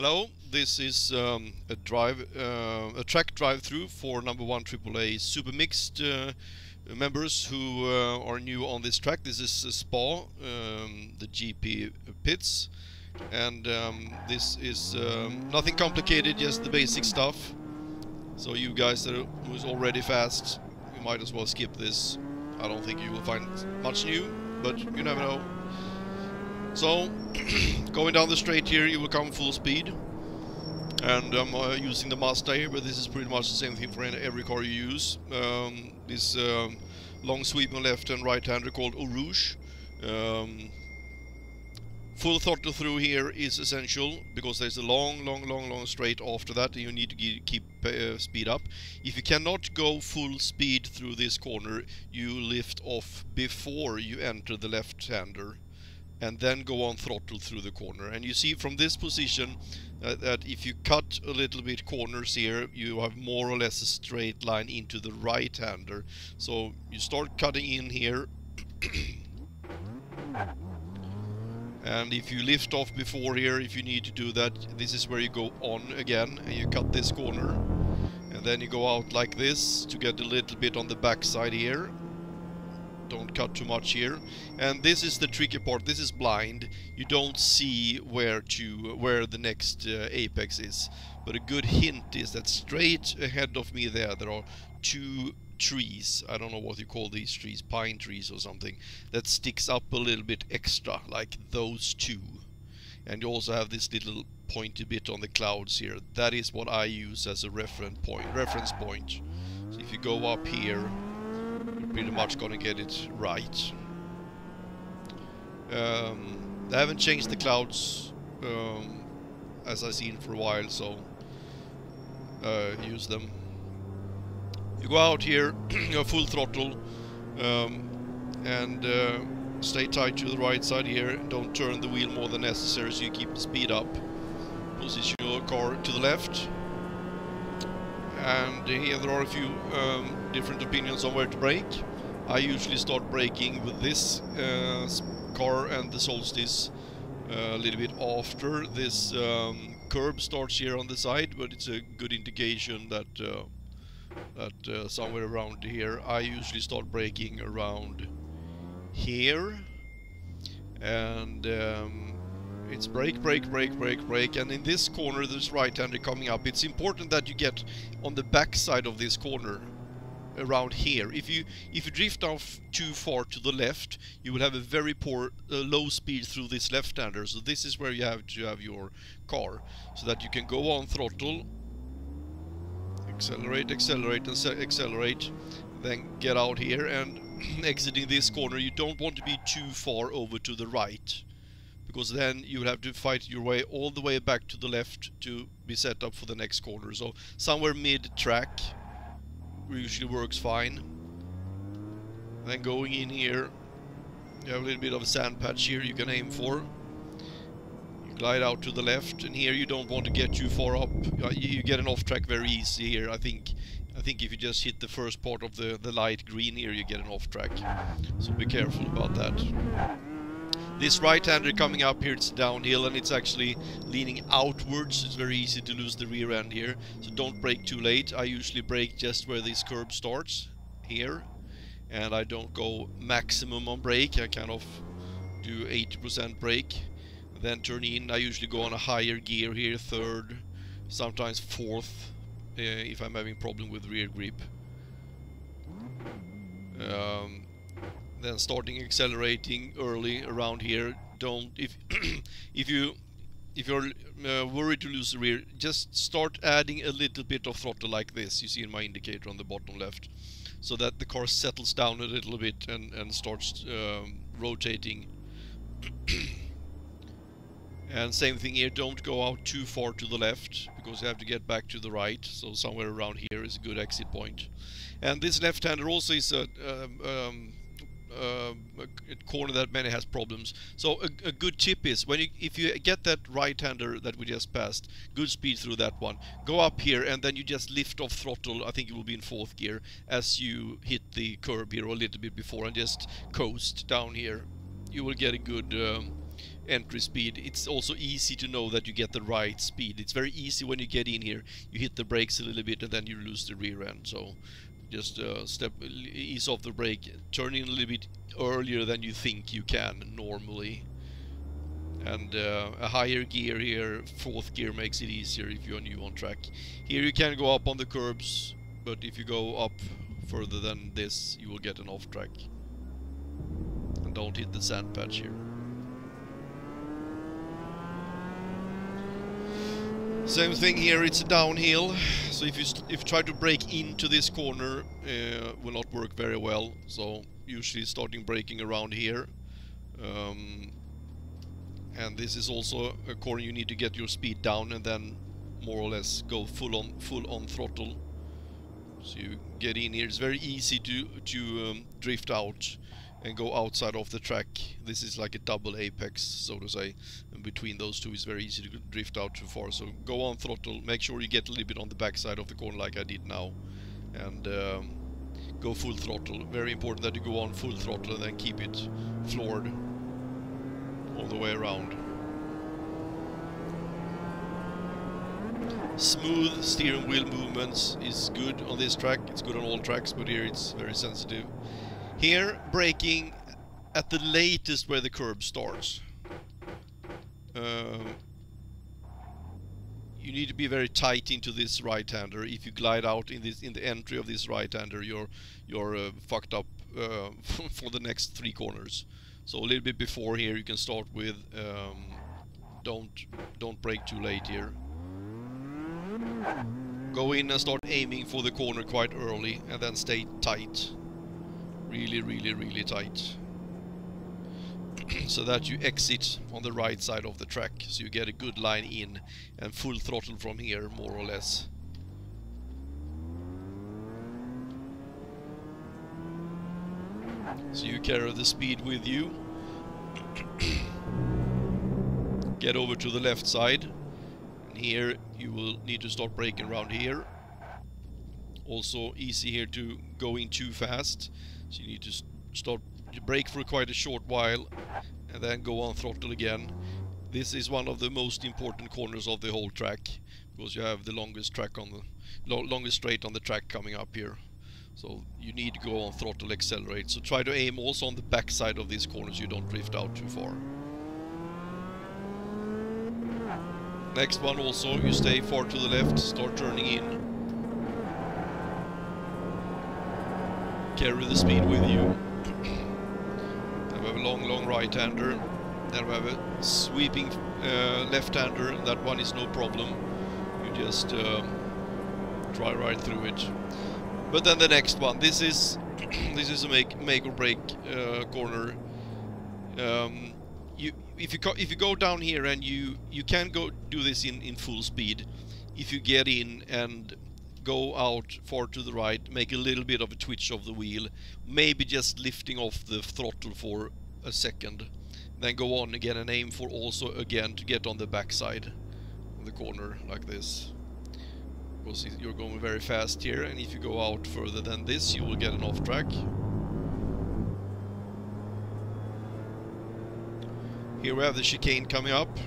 Hello, this is a track drive-through for number 1 AAA Super Mixed members who are new on this track. This is Spa, the GP pits, and this is nothing complicated, just the basic stuff. So you guys who's already fast, you might as well skip this. I don't think you will find much new, but you never know. So, going down the straight here, you will come full speed. And I'm using the Mazda here, but this is pretty much the same thing for every car you use. This long sweep on left and right hander called Eau Rouge. Full throttle through here is essential, because there's a long straight after that, and you need to keep speed up. If you cannot go full speed through this corner, you lift off before you enter the left-hander, and then go on throttle through the corner. And you see from this position that if you cut a little bit corners here, you have more or less a straight line into the right-hander. So you start cutting in here, and if you lift off before here, if you need to do that, this is where you go on again, and you cut this corner, and then you go out like this to get a little bit on the back side here. Don't cut too much here. And this is the tricky part. This is blind. You don't see where the next apex is. But a good hint is that straight ahead of me there are two trees. I don't know what you call these trees, pine trees or something, that sticks up a little bit extra, like those two. And you also have this little pointy bit on the clouds here. That is what I use as a reference point. So if you go up here, you're pretty much gonna get it right. They haven't changed the clouds as I've seen for a while, so use them. You go out here, you're full throttle, and stay tight to the right side here. Don't turn the wheel more than necessary, so you keep the speed up. Position your car to the left. And here there are a few different opinions on where to brake. I usually start braking with this car and the Solstice a little bit after this curb starts here on the side, but it's a good indication that somewhere around here. I usually start braking around here, and it's brake, and in this corner there's right-hander coming up. It's important that you get on the back side of this corner, around here. If you drift off too far to the left, you will have a very poor low speed through this left-hander. So this is where you have to have your car, so that you can go on throttle, accelerate, and accelerate, then get out here and exiting this corner. You don't want to be too far over to the right, because then you will have to fight your way all the way back to the left to be set up for the next corner. So somewhere mid-track usually works fine. Then going in here, you have a little bit of a sand patch here you can aim for. You glide out to the left, and here you don't want to get too far up. You get an off-track very easy here. I think if you just hit the first part of the light green here, you get an off-track. So be careful about that. This right-hander coming up here, it's downhill, and it's actually leaning outwards. It's very easy to lose the rear end here, so don't brake too late. I usually brake just where this curb starts, here, and I don't go maximum on brake. I kind of do 80% brake, then turn in. I usually go on a higher gear here, third, sometimes fourth, if I'm having problem with rear grip. Then starting accelerating early around here. Don't if you're worried to lose the rear, just start adding a little bit of throttle like this. You see in my indicator on the bottom left, so that the car settles down a little bit and starts rotating. And same thing here. Don't go out too far to the left, because you have to get back to the right. So somewhere around here is a good exit point. And this left-hander also is a corner that many has problems. So a good tip is, if you get that right-hander that we just passed, good speed through that one, go up here and then you just lift off throttle. I think it will be in fourth gear as you hit the curb here, or a little bit before, and just coast down here. You will get a good entry speed. It's also easy to know that you get the right speed. It's very easy when you get in here, you hit the brakes a little bit and then you lose the rear end. So just ease off the brake, turn in a little bit earlier than you think you can normally. And a higher gear here, 4th gear, makes it easier if you're new on track. Here you can go up on the curbs, but if you go up further than this, you will get an off track. And don't hit the sand patch here. Same thing here, it's a downhill, so if you try to brake into this corner, will not work very well. So usually starting braking around here. And this is also a corner you need to get your speed down and then more or less go full on throttle. So you get in here. It's very easy to drift out and go outside of the track. This is like a double apex, so to say. And between those two, it's very easy to drift out too far. So go on throttle. Make sure you get a little bit on the backside of the corner, like I did now, and go full throttle. Very important that you go on full throttle and then keep it floored all the way around. Smooth steering wheel movements is good on this track. It's good on all tracks, but here it's very sensitive. Here, braking at the latest where the curb starts. You need to be very tight into this right-hander. If you glide out in the entry of this right-hander, you're fucked up for the next 3 corners. So a little bit before here, you can start with don't brake too late here. Go in and start aiming for the corner quite early, and then stay tight. Really, really, really tight. So that you exit on the right side of the track, so you get a good line in and full throttle from here, more or less. So you carry the speed with you. Get over to the left side, and here you will need to start braking around here. Also easy here to go in too fast, so you need to start brake for quite a short while and then go on throttle again. This is one of the most important corners of the whole track, because you have the longest track on the longest straight on the track coming up here. So you need to go on throttle, accelerate. So try to aim also on the back side of these corners, you don't drift out too far. Next one also, you stay far to the left, start turning in. Carry the speed with you. Then we have a long right-hander. Then we have a sweeping left-hander. That one is no problem. You just try right through it. But then the next one, this is a make or break corner. If you go down here, and you can go do this in full speed. If you get in and go out far to the right, make a little bit of a twitch of the wheel, maybe just lifting off the throttle for a second, then go on again and aim for also again to get on the backside of the corner like this, because you're going very fast here, and if you go out further than this, you will get an off track. Here we have the chicane coming up.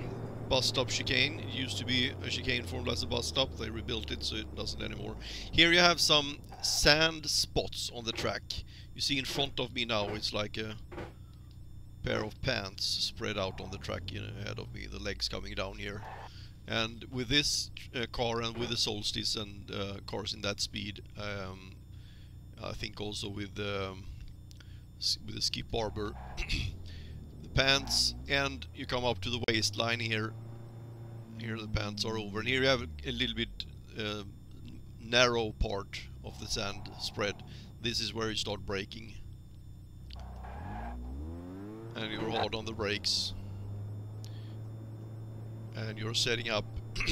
Bus stop chicane. It used to be a chicane formed as a bus stop. They rebuilt it, so it doesn't anymore. Here you have some sand spots on the track. You see in front of me now, it's like a pair of pants spread out on the track ahead of me, the legs coming down here. And with this car and with the Solstice and cars in that speed, I think also with the Skip Barber, pants, and you come up to the waistline here. Here the pants are over, and here you have a little bit narrow part of the sand spread. This is where you start braking, and you're hard on the brakes, and you're setting up.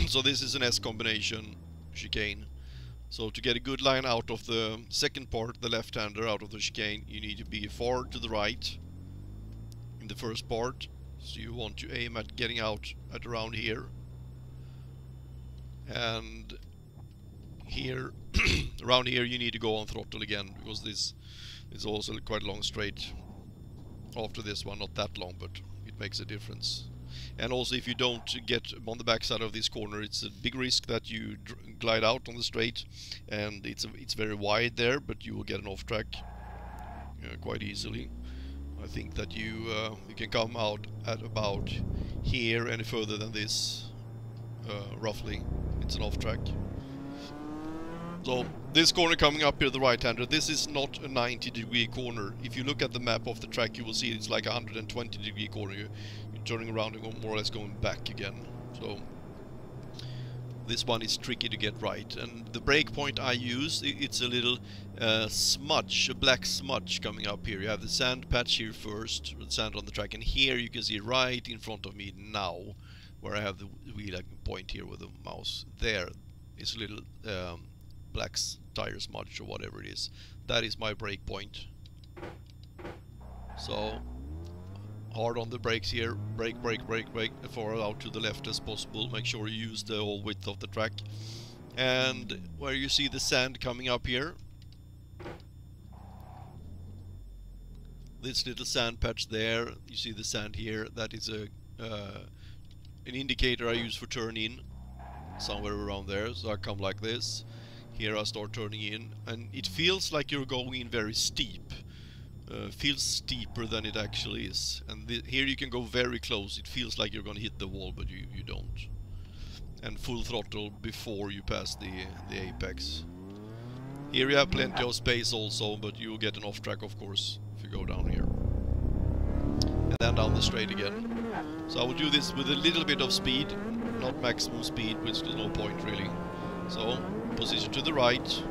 So this is an S combination chicane. So to get a good line out of the second part, the left-hander out of the chicane, you need to be far to the right in the first part. So you want to aim at getting out at around here, and here around here you need to go on throttle again, because this is also quite a long straight after this one. Not that long, but it makes a difference. And also, if you don't get on the backside of this corner, it's a big risk that you glide out on the straight, and it's very wide there, but you will get an off track quite easily. I think that you can come out at about here. Any further than this, roughly, it's an off track. So this corner coming up here, the right-hander, this is not a 90-degree corner. If you look at the map of the track, you will see it's like a 120-degree corner. You're turning around and more or less going back again. So this one is tricky to get right. And the brake point I use, it's a little smudge, a black smudge coming up here. You have the sand patch here first, the sand on the track, and here you can see right in front of me now, where I have the wheel, I can point here with the mouse. There is a little black tire smudge or whatever it is. That is my brake point. So hard on the brakes here, brake, as far out to the left as possible. Make sure you use the whole width of the track. And where you see the sand coming up here, this little sand patch there, you see the sand here, that is a an indicator I use for turn in, somewhere around there. So I come like this, here I start turning in, and it feels like you're going in very steep. Feels steeper than it actually is, and here you can go very close. It feels like you're gonna hit the wall, but you don't. And full throttle before you pass the apex. Here you have plenty of space also, but you will get an off track, of course, if you go down here. And then down the straight again. So I will do this with a little bit of speed, not maximum speed, which there's no point really. So position to the right,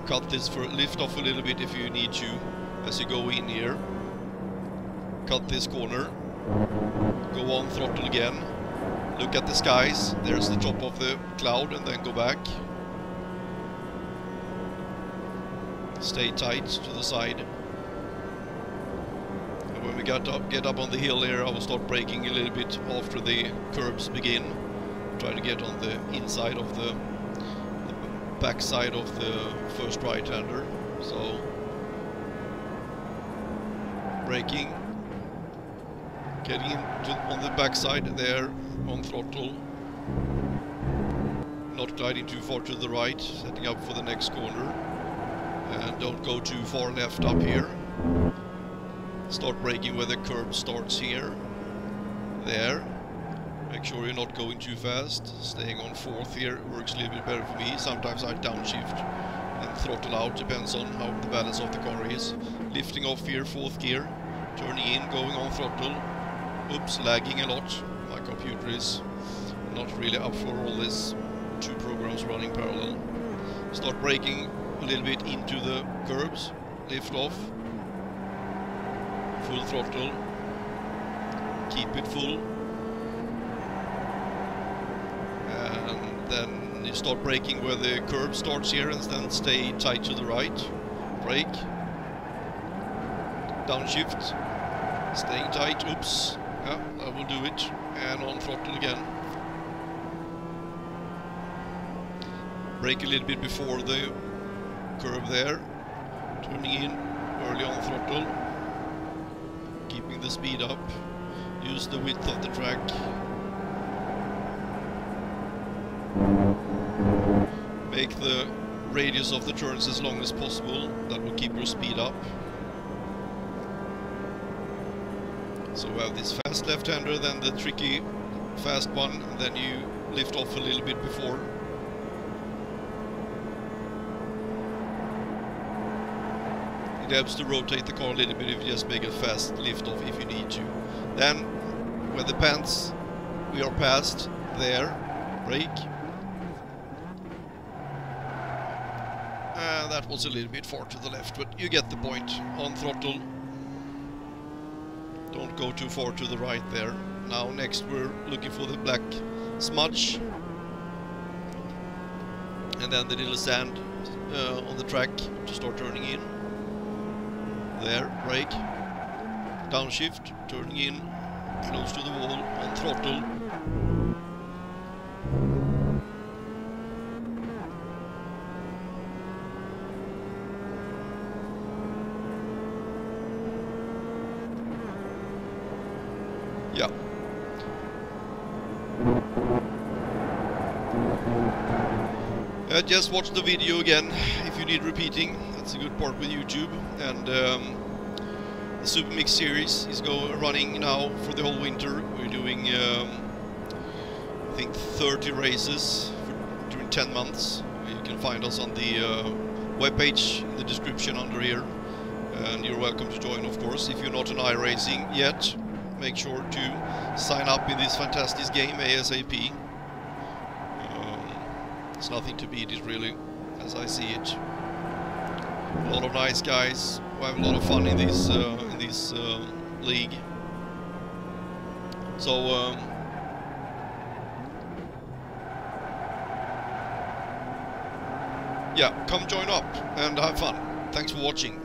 cut this for lift off a little bit if you need to. As you go in here, cut this corner, go on throttle again, look at the skies, there's the top of the cloud, and then go back. Stay tight to the side. And when we get up on the hill here, I will start braking a little bit after the curbs begin. Try to get on the inside of the back side of the first right-hander. So braking, getting on the backside there on throttle, not gliding too far to the right, setting up for the next corner, and don't go too far left up here. Start braking where the curb starts here, there. Make sure you're not going too fast. Staying on fourth here works a little bit better for me. Sometimes I downshift and throttle out, depends on how the balance of the car is. Lifting off here, fourth gear, turning in, going on throttle. Oops, lagging a lot. My computer is not really up for all this. Two programs running parallel. Start braking a little bit into the curbs. Lift off. Full throttle. Keep it full. And then you start braking where the curb starts here, and then stay tight to the right. Brake. Downshift. Staying tight. Oops. Yeah, I will do it. And on throttle again. Brake a little bit before the curve there. Turning in early on throttle. Keeping the speed up. Use the width of the track. Make the radius of the turns as long as possible. That will keep your speed up. So we have this fast left-hander, then the tricky fast one, and then you lift off a little bit before. It helps to rotate the car a little bit if you just make a fast lift off if you need to. Then, where the pants we are past, there, brake. That was a little bit far to the left, but you get the point. On throttle. Don't go too far to the right there. Now next we're looking for the black smudge. And then the little sand on the track to start turning in. There, brake. Downshift, turning in, close to the wall, on throttle. Yeah, Just watch the video again if you need repeating. That's a good part with YouTube. And the Super Mix series is running now for the whole winter. We're doing I think 30 races during 10 months. You can find us on the webpage in the description under here, and you're welcome to join, of course. If you're not an iRacing yet, make sure to sign up in this fantastic game ASAP. It's nothing to beat it, really, as I see it. A lot of nice guys who have a lot of fun in this league. So yeah, come join up and have fun. Thanks for watching.